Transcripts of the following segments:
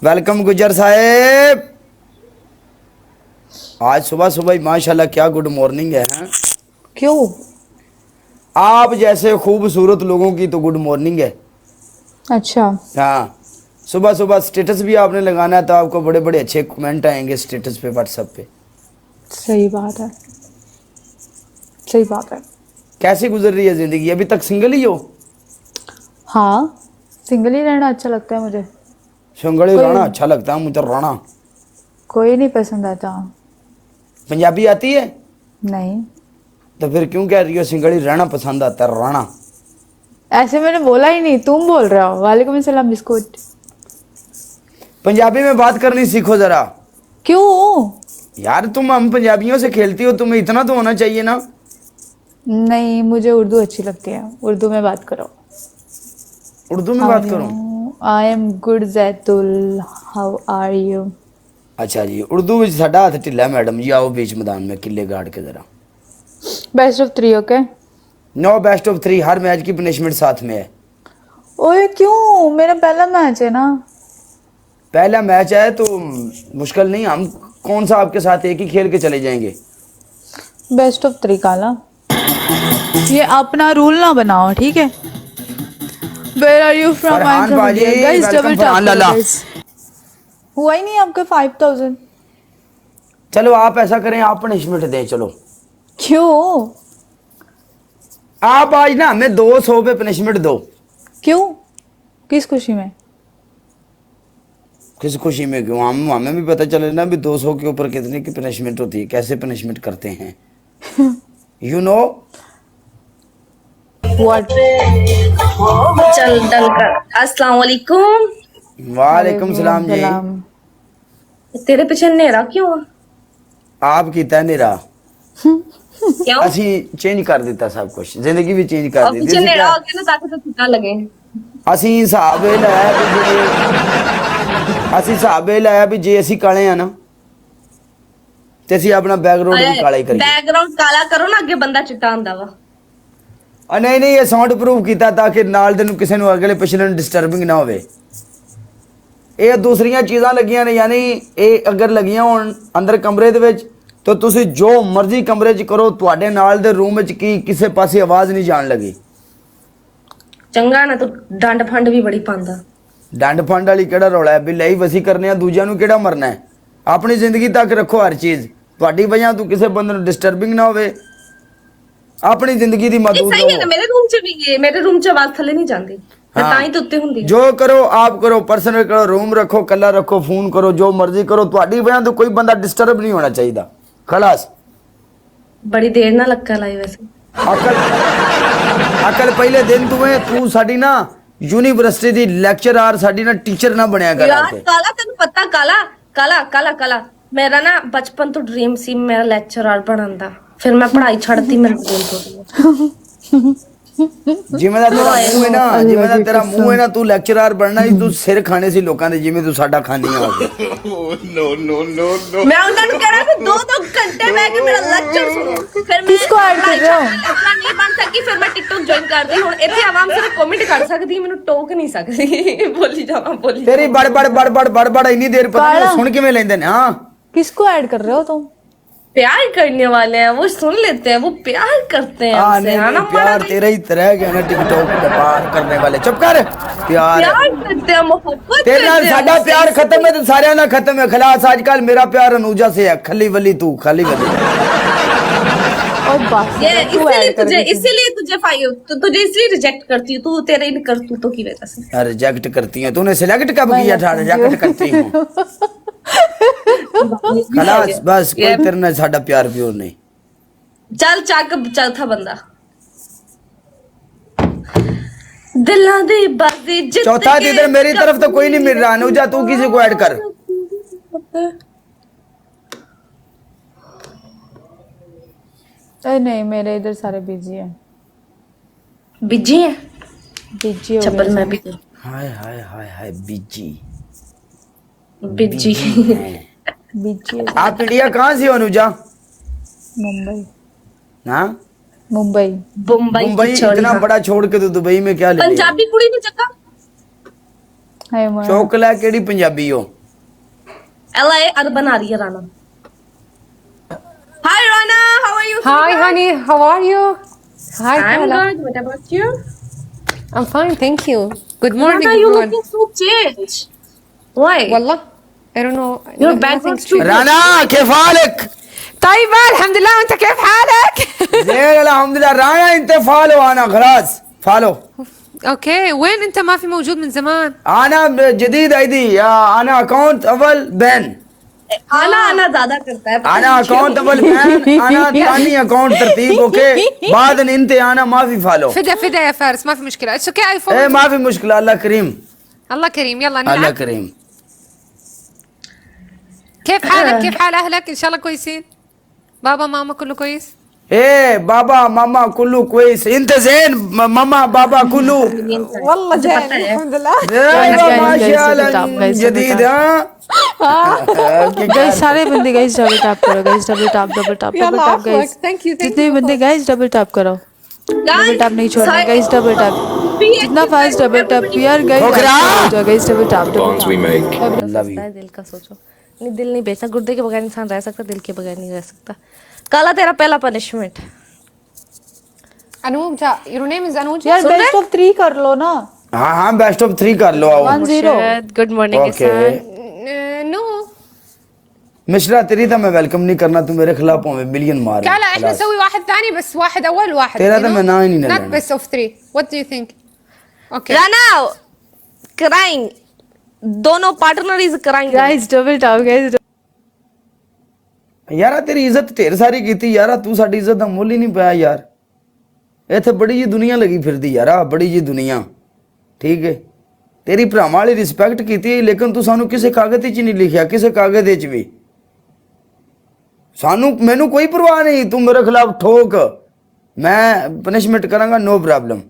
Welcome गुजर साहेब। आज सुबह सुबह ही माशाल्लाह क्या गुड मॉर्निंग है, हैं? क्यों? आप जैसे खूबसूरत लोगों की तो गुड मॉर्निंग है। अच्छा। हाँ, सुबह सुबह स्टेटस भी आपने लगाना है तो आपको बड़े बड़े अच्छे कमेंट आएंगे स्टेटस पे, व्हाट्सएप पे। सही बात है, सही बात है। कैसे गुजर रही है जिंदगी? अभी तक सिंगल ही हो? हाँ, सिंगल ही रहना अच्छा लगता है मुझे। सिंगल ही कोई रहना अच्छा लगता है मुझे। राणा कोई नहीं पसंद आता। पंजाबी आती है? नहीं, तो फिर क्यों कह रही हो सिंगल ही रहना पसंद आता है? राणा ऐसे मैंने बोला ही नहीं, तुम बोल रहे हो। वालेकुम अस्सलाम बिस्कुट। पंजाबी में बात करनी सीखो जरा। क्यों? यार तुम हम पंजाबियों से खेलती हो, तुम्हें इतना तो होना चाहिए ना। नहीं, मुझे उर्दू अच्छी लगती है। उर्दू में बात करो। उर्दू में हाउ बात आर करूं? You? I am good Jaitul. How are you? अच्छा जी, उर्दू में साडा हाथ ढिला मैडम जी। आओ बीच मैदान में किले गाड़ के जरा। Best of 3, okay? No best of 3, हर मैच की पनिशमेंट साथ में है। ओए क्यों? मेरा पहला मैच है ना। पहला मैच है तो मुश्किल नहीं, हम कौन सा आपके साथ एक ही खेल के चले जाएंगे। बेस्ट ऑफ 3 काला। ये अपना रूल ना बनाओ, ठीक है? Where are you from? I'm Farhan from बाजी, India. Guys, welcome double tap Farhan करो लाला। guys. हुआ ही नहीं आपका 5000। चलो आप ऐसा करें, आप पनिशमेंट दें। चलो क्यों? आप आज ना हमें 200 पे पनिशमेंट दो। क्यों? किस खुशी में? किस खुशी में? क्यों? हम हमें भी पता चले ना भी 200 के ऊपर कितने की पनिशमेंट होती है, कैसे पनिशमेंट करते हैं। You know. What? चल डन कर। अस्सलाम वालेकुम। वालेकुम सलाम जी। सलाम। तेरे पीछे नेरा क्यों आ? आप कीता निरा क्यों? ਅਸੀਂ ਚੇਂਜ ਕਰ ਦਿੱਤਾ ਸਭ ਕੁਝ, ਜ਼ਿੰਦਗੀ ਵੀ ਚੇਂਜ ਕਰ और ਦਿੱਤੀ। पीछे ਅਸੀਂ नेरा ਕਿਹਾ हो गया ना ताकि तो छुट्टा लगे। ਅਸੀਂ ਹਿਸਾਬ ਇਹ ਲਾਇਆ ਵੀ ਅਸੀਂ ਹਿਸਾਬ ਇਹ ਲਾਇਆ ਵੀ ਜੇ ਅਸੀਂ ਕਾਲੇ ਆ ਨਾ ਤੇ ਅਸੀਂ ਆਪਣਾ ਬੈਕਗ੍ਰਾਉਂਡ ਵੀ ਕਾਲਾ ਹੀ ਕਰੀਏ। बैकग्राउंड काला करो ना, अगे बंदा चिट्टा आंदा वा। ਨਹੀਂ ਨਹੀਂ, ਇਹ ਸਾਊਂਡ ਪ੍ਰੂਫ ਕੀਤਾ ਤਾਂ ਕਿ ਨਾਲ ਦੇ ਨੂੰ ਕਿਸੇ ਨੂੰ ਅਗਲੇ ਪਿਛਲੇ ਨੂੰ ਡਿਸਟਰਬਿੰਗ ਨਾ ਹੋਵੇ। ਇਹ ਦੂਸਰੀਆਂ ਚੀਜ਼ਾਂ ਲੱਗੀਆਂ ਨੇ, ਯਾਨੀ ਇਹ ਅਗਰ ਲੱਗੀਆਂ ਹੋਣ ਅੰਦਰ ਕਮਰੇ ਦੇ ਵਿੱਚ ਤਾਂ ਤੁਸੀਂ ਜੋ ਮਰਜ਼ੀ ਕਮਰੇ 'ਚ ਕਰੋ, ਤੁਹਾਡੇ ਨਾਲ ਦੇ ਰੂਮ ਵਿੱਚ ਕੀ ਕਿਸੇ ਪਾਸੇ ਆਵਾਜ਼ ਨਹੀਂ ਜਾਣ ਲੱਗੀ। चंगा ना तू डंड फंड भी बड़ी पांदा। ਡੰਡ ਫੰਡ ਵਾਲੀ ਕਿਹੜਾ ਰੌਲਾ ਹੈ? ਵੀ ਲਈ ਵਸੀ ਕਰਨੇ ਆ, ਦੂਜਿਆਂ ਨੂੰ ਕਿਹੜਾ ਮਰਨਾ ਹੈ। ਆਪਣੀ ਜ਼ਿੰਦਗੀ ਤੱਕ ਰੱਖੋ ਹਰ ਚੀਜ਼। ਤੁਹਾਡੀ ਵਜ੍ਹਾ ਤੋਂ ਕਿਸੇ ਬੰਦੇ ਨੂੰ ਡਿਸਟਰਬਿੰਗ ਨਾ ਹੋਵੇ। ਆਪਣੀ ਜ਼ਿੰਦਗੀ ਦੀ ये ਮਦਦ सही है ना, ਲਵੋ। मेरे रूम च भी ये मेरे रूम च आवाज थले नहीं जाती। मैं ताई तो उत्ते हुंदी। ਜੋ ਕਰੋ ਆਪ ਕਰੋ, ਪਰਸਨਲ ਕਰੋ, ਰੂਮ ਰੱਖੋ, ਕੱਲਾ ਰੱਖੋ, ਫੋਨ ਕਰੋ, ਜੋ ਮਰਜ਼ੀ ਕਰੋ, ਤੁਹਾਡੀ ਵਜ੍ਹਾ ਤੋਂ ਕੋਈ ਬੰਦਾ ਡਿਸਟਰਬ ਨਹੀਂ ਹੋਣਾ ਚਾਹੀਦਾ। ਖਲਾਸ। बड़ी देर ना लक्का लाई वैसे। ਅਕਲ ਅਕਲ ਪਹਿਲੇ ਦਿਨ ਤੂੰ ਸਾਡੀ ਨਾ ਯੂਨੀਵਰਸਿਟੀ ਦੀ ਲੈਕਚਰਰ, ਸਾਡੀ ਨਾ ਟੀਚਰ ਨਾ ਬਣਿਆ ਕਰ। यार काला तेन पता काला काला काला काला मेरा ना बचपन तो ड्रीम सी मेरा लेक्चरर बनन दा। फिर मैं पढ़ाई छड़ती, मेरा ड्रीम टूट ਜਿਵੇਂ ਦਾ ਤੇਰਾ ਮੂੰਹ ਹੈ ਨਾ, ਜਿਵੇਂ ਦਾ ਤੇਰਾ ਮੂੰਹ ਹੈ ਨਾ, ਤੂੰ ਲੈਕਚਰਰ ਬਣਨਾ ਹੀ, ਤੂੰ ਸਿਰ ਖਾਣੇ ਸੀ ਲੋਕਾਂ ਦੇ, ਜਿਵੇਂ ਤੂੰ ਸਾਡਾ ਖਾਨੀ ਆ। मैं उन्होंने कह रहा था 2-2 घंटे मैं कि मेरा लेक्चर सुनो। फिर मैं किसको ऐड कर रहे हो? इतना नहीं बन सकी, फिर मैं टिकटॉक ज्वाइन कर दी। हुन इथे आवाम सिर्फ कमेंट कर सकदी, मैनू टोक नहीं सकदी। बोली जावा बोली ਤੇਰੀ ਬੜ ਬੜ ਬੜ ਬੜ ਬੜ ਬੜ ਇੰਨੀ ਦੇਰ ਪਤਾ ਨਹੀਂ ਉਹ ਸੁਣ ਕਿਵੇਂ ਲੈਂਦੇ ਨੇ। ਹਾਂ, किसको ऐड कर रहे हो तुम? प्यार करने वाले हैं वो सुन लेते हैं, वो प्यार करते हैं हाँ हमसे, नहीं है ना? नहीं, प्यार तेरा ही तरह गया ना टिकटॉक पे पार करने वाले। चुप कर। प्यार प्यार करते हैं, मोहब्बत तेरे नाल करते हैं साडा हमसे। प्यार खत्म है तो सारे ना खत्म है। खलास आजकल मेरा प्यार अनुजा से है। खली वली तू, खाली वली। और बस ये तू ऐड कर दी। इसीलिए तुझे तुझे इसलिए रिजेक्ट करती हूँ, तू तेरे इन करतूतों की वजह से। रिजेक्ट करती है तूने? सिलेक्ट कब किया था? रिजेक्ट करती हूँ। खलास बस, कोई तेरे नाल साडा प्यार प्योर नहीं। चल चक चौथा बंदा दिल्ला दी बाजी जित चौथा के इधर मेरी तरफ तो कोई नहीं मिल रहा। अनुजा तू किसी को ऐड कर। नहीं, मेरे इधर सारे बिजी हैं। बिजी है। बिजी हो चप्पल गए में भी हाय हाय हाय हाय बिजी बिजी हैं। बिजी है। आप इंडिया कहाँ से हो अनुजा? मुंबई। हाँ, मुंबई। मुंबई मुंबई की छोरी। इतना बड़ा छोड़ के तो दुबई में क्या ले लिया? पंजाबी कुड़ी ने चक्का ਹਾਏ ਮਾਇਆ ਚੋਕਲਾ ਕਿਹੜੀ ਪੰਜਾਬੀ ਹੋ LA अर्बन आ रही है Rana Hi Rana how are you Hi, honey. How are you? Hi, I'm Kala. good what about you I'm fine, thank you. Good morning, Rana you everyone. looking so changed Why Wallah, I don't know. Your Nothing background's strange. Rana كيف حالك طيب الحمد لله، وانت كيف حالك؟ زين الحمد لله رانا انت follow انا خلاص فالو اوكي، وين انت ما في موجود من زمان؟ انا جديد ايدي انا اكونت اول بن आना ज्यादा करता है انا اكونت اول بن انا ثاني اكونت ترتيب اوكي بعد انت انا ما في فالو فدا يا فارس، ما في مشكلة. اتس اوكي، اي ايه فولو. ما في مشكله الله كريم الله كريم، يلا الله نلعب. كريم كيف حالك؟ كيف حال اهلك؟ ان شاء الله كويسين؟ بابا ماما كله كويس؟ ايه بابا ماما كله كويس انت زين ماما بابا كله والله زين الحمد لله. ايوه ما guys, شاء guys, الله guys, جديد ها गाइस सारे बंदे गाइस डबल टैप करो गाइस डबल टैप يلا गाइस عفوك. थैंक यू जितने भी बंदे गाइस डबल टैप करो डबल टैप नहीं छोड़ना गाइस डबल टैप जितना फास्ट डबल टैप यार guys double tap bonds we make. दिल का सोचो नहीं दिल नहीं बेचना गुर्दे के बगैर इंसान रह सकता दिल के बगैर नहीं रह सकता काला तेरा पहला punishment Anuja, your name is Anuja? यार बेस्ट ऑफ 3 कर लो ना हाँ हाँ बेस्ट ऑफ 3 कर लो आओ 1-0 good morning okay no Mishra तेरी तो मैं वेलकम नहीं करना तू मेरे खिलाफ हमें मिलियन मार لا احنا نسوي واحد ثاني، بس واحد اول واحد. तेरा you तो know? मैं ना ही नहीं Not लेना best of 3. What do you think? Okay. Rana crying दोनों partner is crying guys double tap guys ਯਾਰਾ ਤੇਰੀ ਇੱਜ਼ਤ ਢੇਰ ਸਾਰੀ ਕੀਤੀ ਯਾਰਾ ਤੂੰ ਸਾਡੀ ਇੱਜ਼ਤ ਦਾ ਮੁੱਲ ਹੀ ਨਹੀਂ ਪਾਇਆ ਯਾਰ ਇੱਥੇ ਬੜੀ ਜੀ ਦੁਨੀਆ ਲੱਗੀ ਫਿਰਦੀ ਯਾਰਾ ਬੜੀ ਜੀ ਦੁਨੀਆ ਠੀਕ ਹੈ ਤੇਰੀ ਭਰਾਵਾਂ ਵਾਲੀ ਰਿਸਪੈਕਟ ਕੀਤੀ ਲੇਕਿਨ ਤੂੰ ਸਾਨੂੰ ਕਿਸੇ ਕਾਗਜ਼ 'ਚ ਨਹੀਂ ਲਿਖਿਆ ਕਿਸੇ ਕਾਗਜ਼ 'ਚ ਵੀ ਸਾਨੂੰ ਮੈਨੂੰ ਕੋਈ ਪਰਵਾਹ ਨਹੀਂ ਤੂੰ ਮੇਰੇ ਖਿਲਾਫ ਠੋਕ ਮੈਂ ਪਨਿਸ਼ਮੈਂਟ ਕਰਾਂਗਾ ਨੋ ਪ੍ਰੋਬਲਮ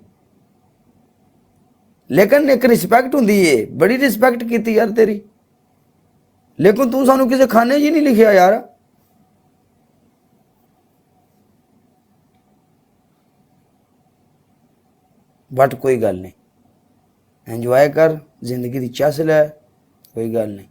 ਲੇਕਿਨ ਇੱਕ ਰਿਸਪੈਕਟ ਹੁੰਦੀ ਏ ਬੜੀ ਰਿਸਪੈਕਟ ਕੀਤੀ ਯਾਰ ਤੇਰੀ ਲੇਕਿਨ ਤੂੰ ਸਾਨੂੰ ਕਿਸੇ ਖਾਨੇ 'ਚ ਹੀ ਨਹੀਂ ਲਿਖਿਆ ਯਾਰ बट कोई गल नहीं एंजॉय कर जिंदगी दी चस लै कोई गल नहीं